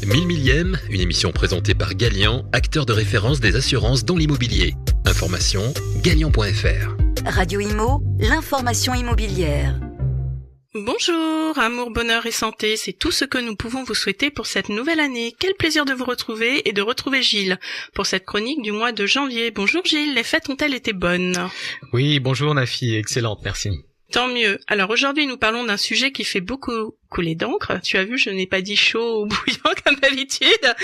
1000 millième, une émission présentée par Gallian, acteur de référence des assurances dans l'immobilier. Information, gallian.fr. Radio Imo, l'information immobilière. Bonjour, amour, bonheur et santé, c'est tout ce que nous pouvons vous souhaiter pour cette nouvelle année. Quel plaisir de vous retrouver et de retrouver Gilles pour cette chronique du mois de janvier. Bonjour Gilles, les fêtes ont-elles été bonnes? Oui, bonjour Nafi, excellente, merci. Tant mieux. Alors aujourd'hui, nous parlons d'un sujet qui fait beaucoup couler d'encre. Tu as vu, je n'ai pas dit chaud ou bouillant comme d'habitude.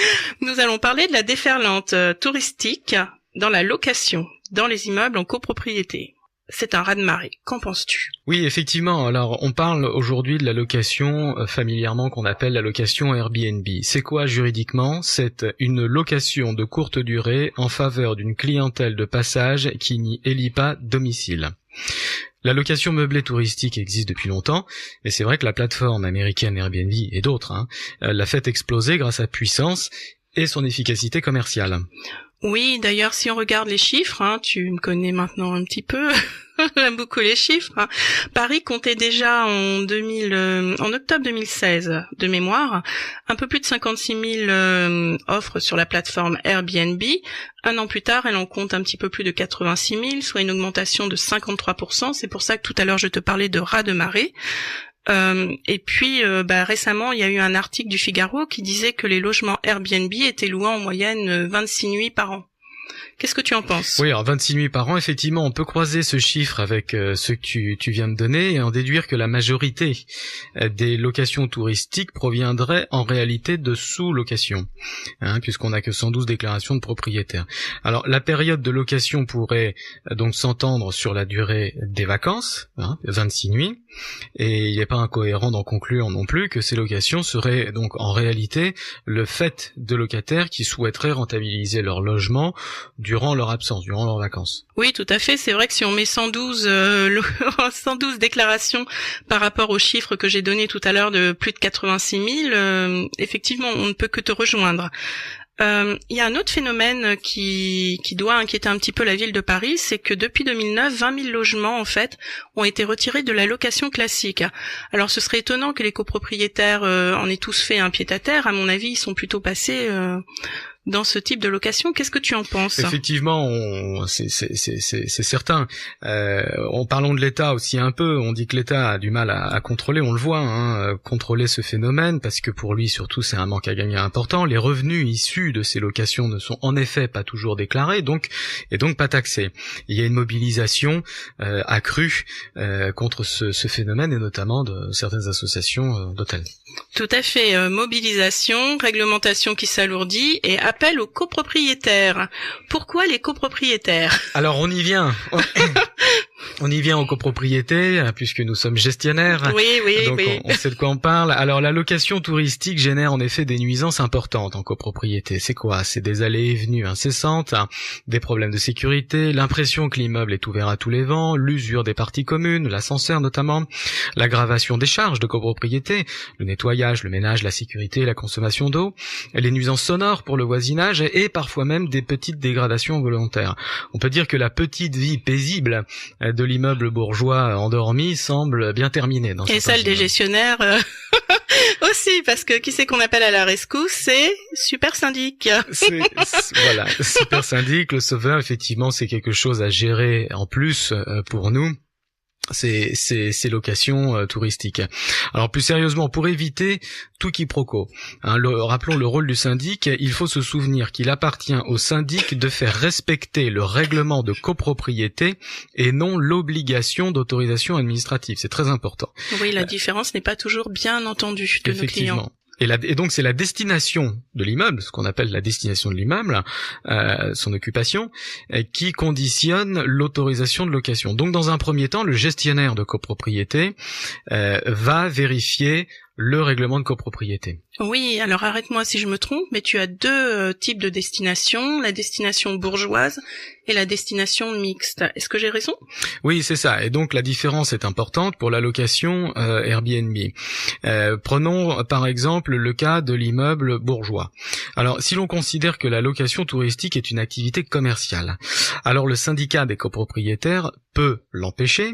Nous allons parler de la déferlante touristique dans la location, dans les immeubles en copropriété. C'est un raz-de-marée. Qu'en penses-tu? Oui, effectivement. Alors, on parle aujourd'hui de la location familièrement qu'on appelle la location Airbnb. C'est quoi juridiquement? C'est une location de courte durée en faveur d'une clientèle de passage qui n'y élit pas domicile. La location meublée touristique existe depuis longtemps, et c'est vrai que la plateforme américaine Airbnb et d'autres l'a fait exploser grâce à sa puissance et son efficacité commerciale. Oui, d'ailleurs, si on regarde les chiffres, tu me connais maintenant un petit peu, j'aime beaucoup les chiffres. Paris comptait déjà en octobre 2016, de mémoire, un peu plus de 56 000 offres sur la plateforme Airbnb. Un an plus tard, elle en compte un petit peu plus de 86 000, soit une augmentation de 53%. C'est pour ça que tout à l'heure, je te parlais de raz-de-marée. Et puis récemment, il y a eu un article du Figaro qui disait que les logements Airbnb étaient loués en moyenne 26 nuits par an. Qu'est-ce que tu en penses? Oui, alors 26 nuits par an, effectivement, on peut croiser ce chiffre avec ce que tu viens de donner et en déduire que la majorité des locations touristiques proviendraient en réalité de sous-locations, puisqu'on n'a que 112 déclarations de propriétaires. Alors, la période de location pourrait donc s'entendre sur la durée des vacances, 26 nuits, et il n'est pas incohérent d'en conclure non plus que ces locations seraient donc en réalité le fait de locataires qui souhaiteraient rentabiliser leur logement durant leur absence, durant leurs vacances. Oui, tout à fait. C'est vrai que si on met 112 déclarations par rapport aux chiffres que j'ai donnés tout à l'heure de plus de 86 000, effectivement, on ne peut que te rejoindre. Il y a un autre phénomène qui doit inquiéter un petit peu la ville de Paris, c'est que depuis 2009, 20 000 logements, en fait, ont été retirés de la location classique. Alors, ce serait étonnant que les copropriétaires en aient tous fait un pied-à-terre. À mon avis, ils sont plutôt passés dans ce type de location. Qu'est-ce que tu en penses? Effectivement, c'est certain. Parlons de l'État aussi un peu. On dit que l'État a du mal à contrôler, on le voit, contrôler ce phénomène, parce que pour lui, surtout, c'est un manque à gagner important. Les revenus issus de ces locations ne sont en effet pas toujours déclarés, donc pas taxés. Il y a une mobilisation accrue contre ce phénomène, et notamment de certaines associations d'hôtels. Tout à fait. Mobilisation, réglementation qui s'alourdit et appel aux copropriétaires. Pourquoi les copropriétaires? Alors on y vient. On y vient aux copropriétés, puisque nous sommes gestionnaires. Oui. Donc on sait de quoi on parle. Alors la location touristique génère en effet des nuisances importantes en copropriété. C'est quoi? C'est des allées et venues incessantes, des problèmes de sécurité, l'impression que l'immeuble est ouvert à tous les vents, l'usure des parties communes, l'ascenseur notamment, l'aggravation des charges de copropriété, le nettoyage, le ménage, la sécurité, la consommation d'eau, les nuisances sonores pour le voisinage et parfois même des petites dégradations volontaires. On peut dire que la petite vie paisible de l'immeuble bourgeois endormi semble bien terminée. Et celle des gestionnaires aussi, parce que qui c'est qu'on appelle à la rescousse? C'est Super Syndic. Voilà, Super Syndic, le sauveur, effectivement, c'est quelque chose à gérer en plus pour nous. Ces locations touristiques. Alors plus sérieusement, pour éviter tout quiproquo, rappelons le rôle du syndic, il faut se souvenir qu'il appartient au syndic de faire respecter le règlement de copropriété et non l'obligation d'autorisation administrative. C'est très important. Oui, la différence n'est pas toujours bien entendue de nos clients. Et donc c'est la destination de l'immeuble, ce qu'on appelle la destination de l'immeuble, son occupation, qui conditionne l'autorisation de location. Donc dans un premier temps, le gestionnaire de copropriété va vérifier le règlement de copropriété. Oui, alors arrête-moi si je me trompe, mais tu as deux types de destinations, la destination bourgeoise et la destination mixte. Est-ce que j'ai raison? Oui, c'est ça. Et donc la différence est importante pour la location Airbnb. Prenons par exemple le cas de l'immeuble bourgeois. Alors si l'on considère que la location touristique est une activité commerciale, alors le syndicat des copropriétaires peut l'empêcher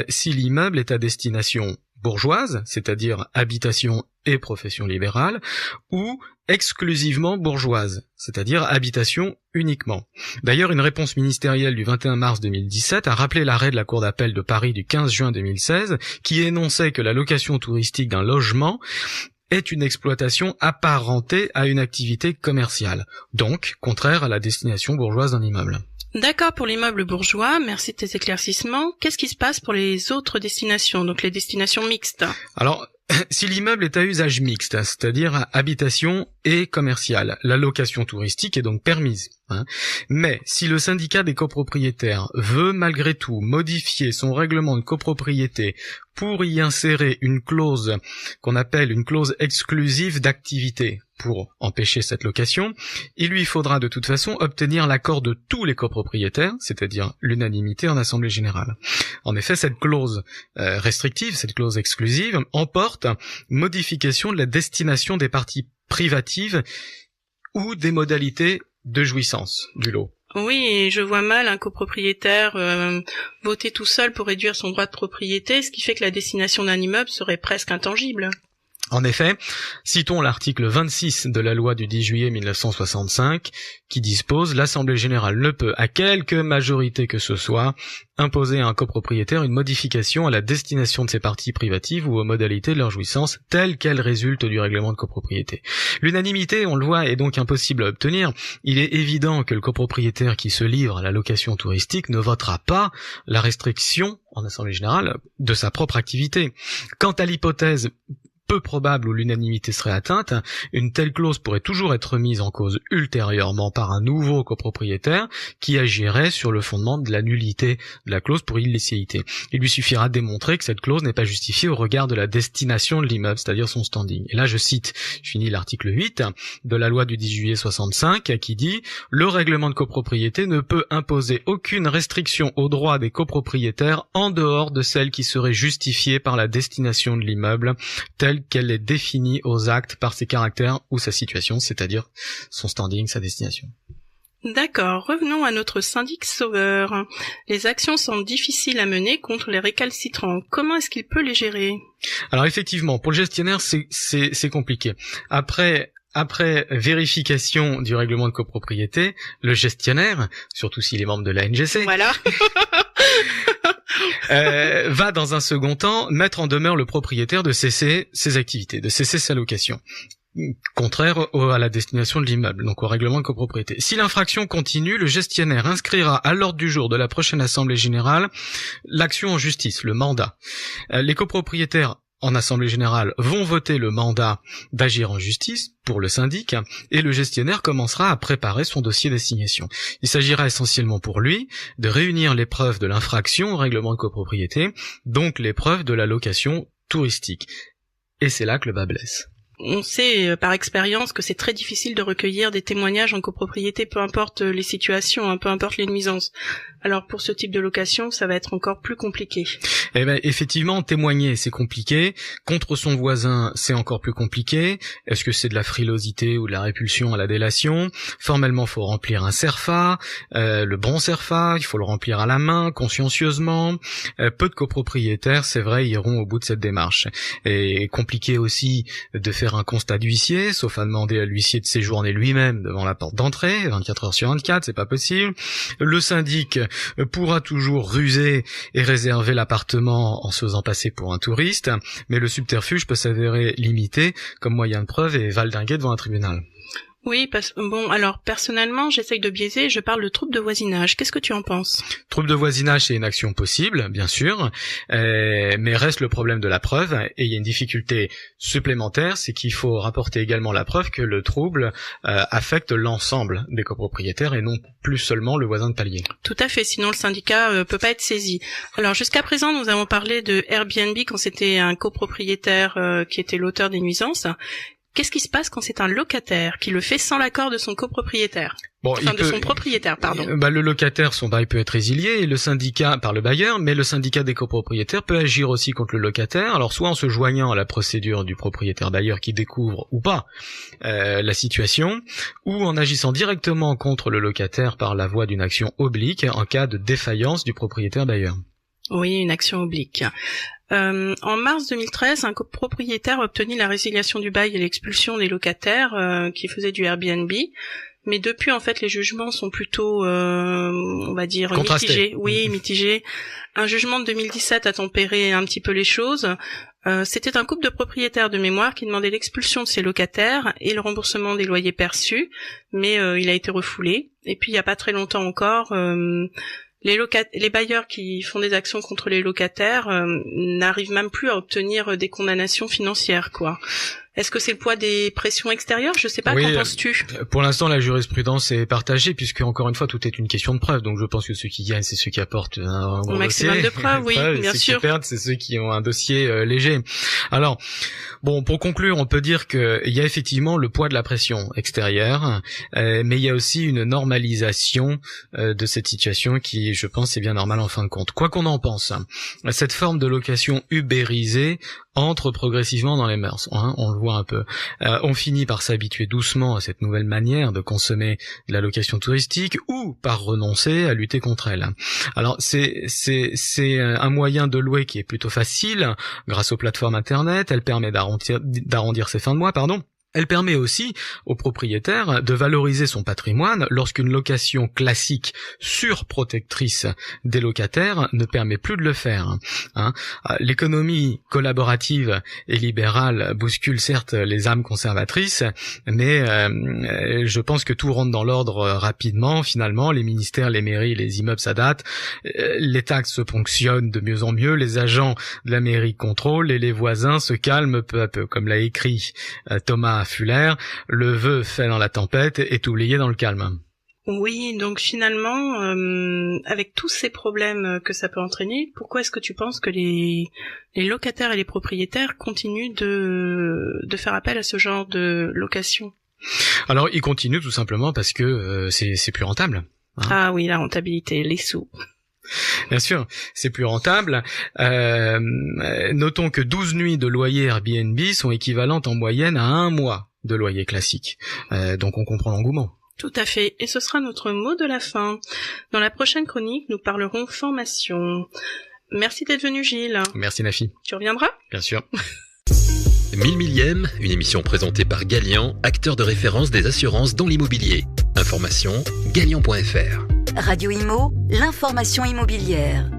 si l'immeuble est à destination bourgeoise, c'est-à-dire habitation et profession libérale, ou exclusivement bourgeoise, c'est-à-dire habitation uniquement. D'ailleurs, une réponse ministérielle du 21 mars 2017 a rappelé l'arrêt de la Cour d'appel de Paris du 15 juin 2016 qui énonçait que la location touristique d'un logement est une exploitation apparentée à une activité commerciale, donc contraire à la destination bourgeoise d'un immeuble. D'accord pour l'immeuble bourgeois, merci de tes éclaircissements. Qu'est-ce qui se passe pour les autres destinations, donc les destinations mixtes ? Alors, si l'immeuble est à usage mixte, c'est-à-dire habitation et commercial, la location touristique est donc permise. Mais si le syndicat des copropriétaires veut malgré tout modifier son règlement de copropriété pour y insérer une clause qu'on appelle une clause exclusive d'activité pour empêcher cette location, il lui faudra de toute façon obtenir l'accord de tous les copropriétaires, c'est-à-dire l'unanimité en assemblée générale. En effet, cette clause restrictive, cette clause exclusive, emporte modification de la destination des parties privatives ou des modalités de jouissance du lot. Oui, et je vois mal un copropriétaire voter tout seul pour réduire son droit de propriété, ce qui fait que la destination d'un immeuble serait presque intangible. En effet, citons l'article 26 de la loi du 10 juillet 1965 qui dispose « L'Assemblée générale ne peut, à quelque majorité que ce soit, imposer à un copropriétaire une modification à la destination de ses parties privatives ou aux modalités de leur jouissance telles qu'elles résultent du règlement de copropriété. » L'unanimité, on le voit, est donc impossible à obtenir. Il est évident que le copropriétaire qui se livre à la location touristique ne votera pas la restriction, en Assemblée générale, de sa propre activité. Quant à l'hypothèse peu probable où l'unanimité serait atteinte, une telle clause pourrait toujours être mise en cause ultérieurement par un nouveau copropriétaire qui agirait sur le fondement de la nullité de la clause pour illicéité. Il lui suffira de démontrer que cette clause n'est pas justifiée au regard de la destination de l'immeuble, c'est-à-dire son standing. Et là, je finis l'article 8 de la loi du 10 juillet 65 qui dit « Le règlement de copropriété ne peut imposer aucune restriction aux droits des copropriétaires en dehors de celle qui serait justifiée par la destination de l'immeuble, telle qu'elle est définie aux actes par ses caractères ou sa situation, c'est-à-dire son standing, sa destination. » D'accord, revenons à notre syndic sauveur. Les actions semblent difficiles à mener contre les récalcitrants. Comment est-ce qu'il peut les gérer ? Alors effectivement, pour le gestionnaire, c'est compliqué. Après vérification du règlement de copropriété, le gestionnaire, surtout s'il est membre de la NGC, voilà. Va dans un second temps mettre en demeure le propriétaire de cesser ses activités, de cesser sa location, contraire à la destination de l'immeuble, donc au règlement de copropriété. Si l'infraction continue, le gestionnaire inscrira à l'ordre du jour de la prochaine assemblée générale l'action en justice, le mandat. Les copropriétaires en assemblée générale vont voter le mandat d'agir en justice pour le syndic et le gestionnaire commencera à préparer son dossier d'assignation. Il s'agira essentiellement pour lui de réunir les preuves de l'infraction au règlement de copropriété, donc les preuves de la location touristique. Et c'est là que le bât blesse. On sait par expérience que c'est très difficile de recueillir des témoignages en copropriété, peu importe les situations, peu importe les nuisances. Alors pour ce type de location, ça va être encore plus compliqué. Eh ben effectivement, témoigner c'est compliqué. Contre son voisin, c'est encore plus compliqué. Est-ce que c'est de la frilosité ou de la répulsion à la délation ? Formellement, faut remplir un CERFA, le bon CERFA, il faut le remplir à la main, consciencieusement. Peu de copropriétaires, c'est vrai, iront au bout de cette démarche. Et compliqué aussi de faire un constat d'huissier, sauf à demander à l'huissier de séjourner lui-même devant la porte d'entrée, 24 heures sur 24, c'est pas possible. Le syndic pourra toujours ruser et réserver l'appartement en se faisant passer pour un touriste, mais le subterfuge peut s'avérer limité comme moyen de preuve et valdinguer devant un tribunal. Oui, alors personnellement, j'essaye de biaiser, je parle de trouble de voisinage. Qu'est-ce que tu en penses ? Trouble de voisinage, c'est une action possible, bien sûr, mais reste le problème de la preuve, et il y a une difficulté supplémentaire, c'est qu'il faut rapporter également la preuve que le trouble affecte l'ensemble des copropriétaires et non plus seulement le voisin de palier. Tout à fait, sinon le syndicat peut pas être saisi. Alors jusqu'à présent, nous avons parlé de Airbnb quand c'était un copropriétaire qui était l'auteur des nuisances. Qu'est-ce qui se passe quand c'est un locataire qui le fait sans l'accord de son copropriétaire ? De son propriétaire, pardon. Le locataire, son bail peut être résilié, et le syndicat, par le bailleur, mais le syndicat des copropriétaires peut agir aussi contre le locataire, alors soit en se joignant à la procédure du propriétaire bailleur qui découvre ou pas la situation, ou en agissant directement contre le locataire par la voie d'une action oblique en cas de défaillance du propriétaire bailleur. Oui, une action oblique. En mars 2013, un copropriétaire a obtenu la résiliation du bail et l'expulsion des locataires qui faisaient du Airbnb. Mais depuis, en fait, les jugements sont plutôt, on va dire, contrastés. Mitigés. Oui, mitigés. Un jugement de 2017 a tempéré un petit peu les choses. C'était un couple de propriétaires de mémoire qui demandait l'expulsion de ses locataires et le remboursement des loyers perçus, mais il a été refoulé. Et puis, il n'y a pas très longtemps encore, les bailleurs qui font des actions contre les locataires n'arrivent même plus à obtenir des condamnations financières, quoi. Est-ce que c'est le poids des pressions extérieures? Je sais pas, oui, qu'en penses-tu? Pour l'instant, la jurisprudence est partagée, puisque encore une fois, tout est une question de preuve. Donc, je pense que ceux qui gagnent, c'est ceux qui apportent un gros maximum dossier. de preuves, oui, bien ceux sûr. Qui perdent, c'est ceux qui ont un dossier léger. Alors, bon, pour conclure, on peut dire que il y a effectivement le poids de la pression extérieure, mais il y a aussi une normalisation de cette situation qui, je pense, est bien normale en fin de compte. Quoi qu'on en pense, cette forme de location ubérisée entre progressivement dans les mœurs, hein, on le voit un peu. On finit par s'habituer doucement à cette nouvelle manière de consommer de la location touristique ou par renoncer à lutter contre elle. Alors c'est un moyen de louer qui est plutôt facile grâce aux plateformes internet, elle permet d'arrondir ses fins de mois, Elle permet aussi aux propriétaires de valoriser son patrimoine lorsqu'une location classique surprotectrice des locataires ne permet plus de le faire. Hein. L'économie collaborative et libérale bouscule certes les âmes conservatrices, mais je pense que tout rentre dans l'ordre rapidement. Finalement, les ministères, les mairies, les immeubles s'adaptent, les taxes se ponctionnent de mieux en mieux, les agents de la mairie contrôlent et les voisins se calment peu à peu, comme l'a écrit Thomas Fuller, le vœu fait dans la tempête est oublié dans le calme. Oui, donc finalement, avec tous ces problèmes que ça peut entraîner, pourquoi est-ce que tu penses que les locataires et les propriétaires continuent de faire appel à ce genre de location? Alors, ils continuent tout simplement parce que c'est plus rentable. Hein. Ah oui, la rentabilité, les sous. Bien sûr, c'est plus rentable. Notons que 12 nuits de loyer Airbnb sont équivalentes en moyenne à 1 mois de loyer classique. Donc on comprend l'engouement. Tout à fait. Et ce sera notre mot de la fin. Dans la prochaine chronique, nous parlerons formation. Merci d'être venu, Gilles. Merci, Nafi. Tu reviendras ? Bien sûr. 1000 millième, une émission présentée par Galian, acteur de référence des assurances dans l'immobilier. Information, galian.fr. Radio Imo, l'information immobilière.